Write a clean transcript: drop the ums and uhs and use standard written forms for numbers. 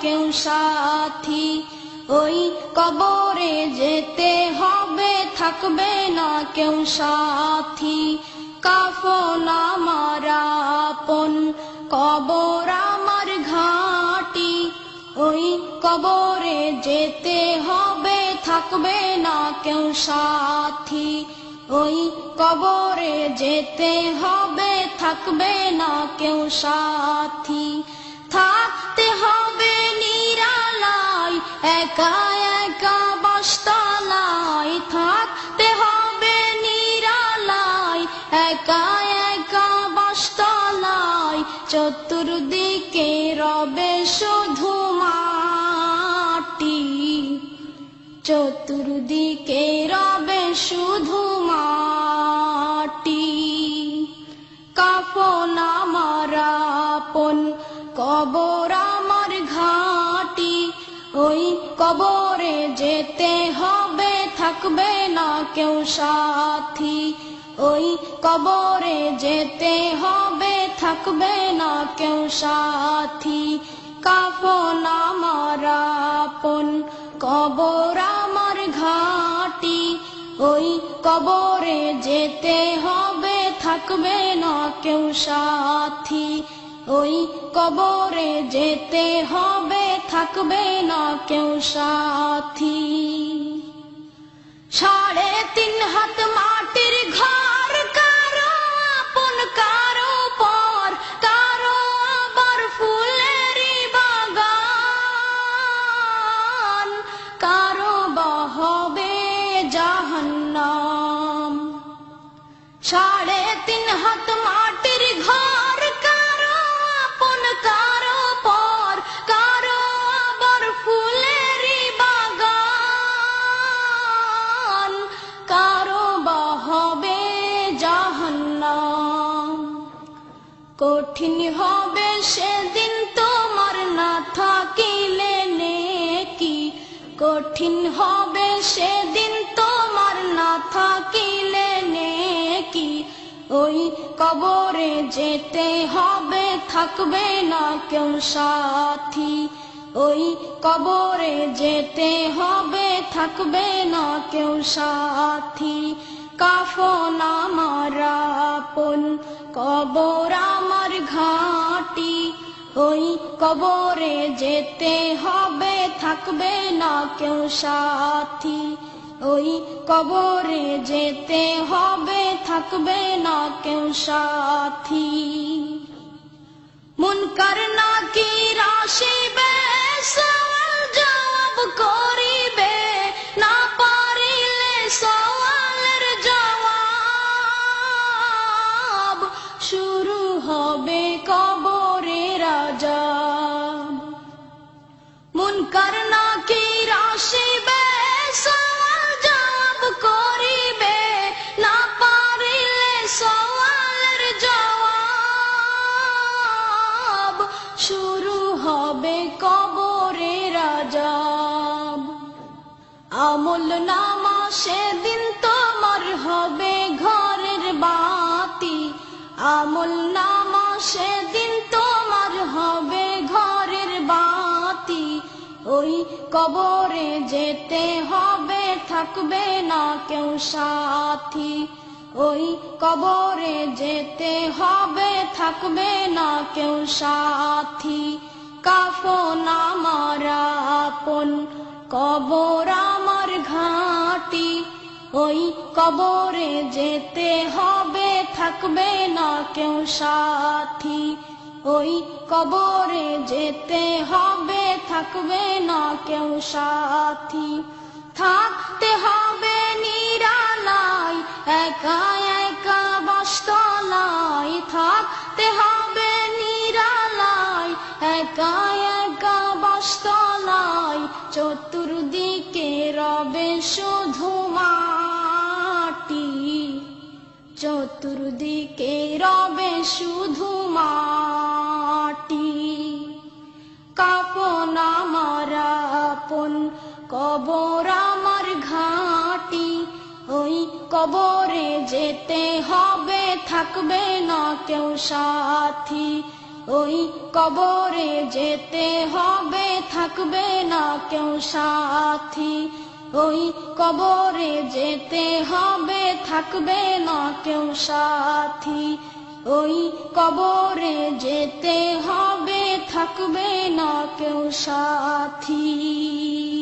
কেউ সাথী। ওই কবরে যেতে হবে, থাকবে না কেউ সাথী। কাফন আমার আপন, কবর আমার ঘাঁটি। ওই কবরে যেতে হবে, থাকবে না কেউ সাথী। ওই কবরে যেতে হবে, থাকবে না কেউ সাথী। থাকতে হবে নিরালায়, একা একা বাসতলায়। থাকতে হবে নিরালায়, একা একা বাসতলায়। চতুর্দিকে রবে শুধু মাটি, চতুর্দিকে রবে শুধু মাটি। কাফন আমার আপন, কবর আমার ঘাঁটি। ওই কবরে যেতে হবে, থাকবে না কেউ সাথী। ওই কবরে যেতে হবে, থাকবে না কেউ সাথী। কাফন আমার আপন, কবর আমার ঘাঁটি। ওই কবরে যেতে হবে, থাকবে না কেউ সাথী। ওই কবরে যেতে হবে, থাকবে না কেউ সাথী। 3.5 হাত মাটির ঘর, কারো আপন কারো পর, কারো আবার ফুলেরই বাগান, কারো বা হবে জাহান্নাম। 3.5 হাত মাটির ঘর, কারো আপন কারো পর, কারো আবার ফুলেরই বাগান, কারো বা হবে জাহান্নাম। কঠিন হবে সেদিন তোমার না থাকিলে নেকি, কঠিন হবে সেদিন তোমার না থাকিলে নেকি। ওই কবরে যেতে হবে, থাকবে না কেউ সাথী। ওই কবরে যেতে হবে, থাকবে না কেউ সাথী। কাফন আমার আপন, কবর আমার ঘাঁটি। ওই কবরে যেতে হবে, থাকবে না কেউ সাথী। ওই কবরে যেতে হবে, থাকবে না কেউ সাথী। মুনকার নাকির আসিবে, সওয়াল জবাব করিবে, না পারিলে সওয়ালের জবাব। শুরু হবে কবরের আযাব। মুনকার নাকির আসিবে, সওয়াল জবাব করিবে, না পারিলে সওয়ালের জবাব। শুরু হবে কবরের আযাব। আমল নামা সেদিন তোমার হবে ঘরের বাতি। আমল নামা সেদিন তোমার হবে ঘরের বাতি। ওই কবরে যেতে হবে, থাকবে না কেউ সাথী। ওই কবরে যেতে হবে, থাকবে না কেউ সাথী। কাফন আমার আপন, কবর আমার ঘাঁটি। ওই কবরে যেতে হবে, থাকবে না কেউ সাথী। ওই কবরে যেতে হবে, থাকবে না কেউ সাথী। থাকতে হবে নিরালায়, একা একা বাসতলায়। থাকতে হবে নিরালায়, একা একা বাসতলায়। চতুর্দিকে রবে শুধু মাটি, চতুর্দিকে রবে শুধু মাটি। কাফন আমার আপন, কবর আমার ঘাঁটি। ওই কবরে যেতে হবে, থাকবে না কেউ সাথী। ওই কবরে যেতে হবে, থাকবে না কেউ সাথী। ওই কবরে যেতে হবে, থাকবে না কেউ সাথী। ওই কবরে যেতে হবে, থাকবে না কেউ সাথী।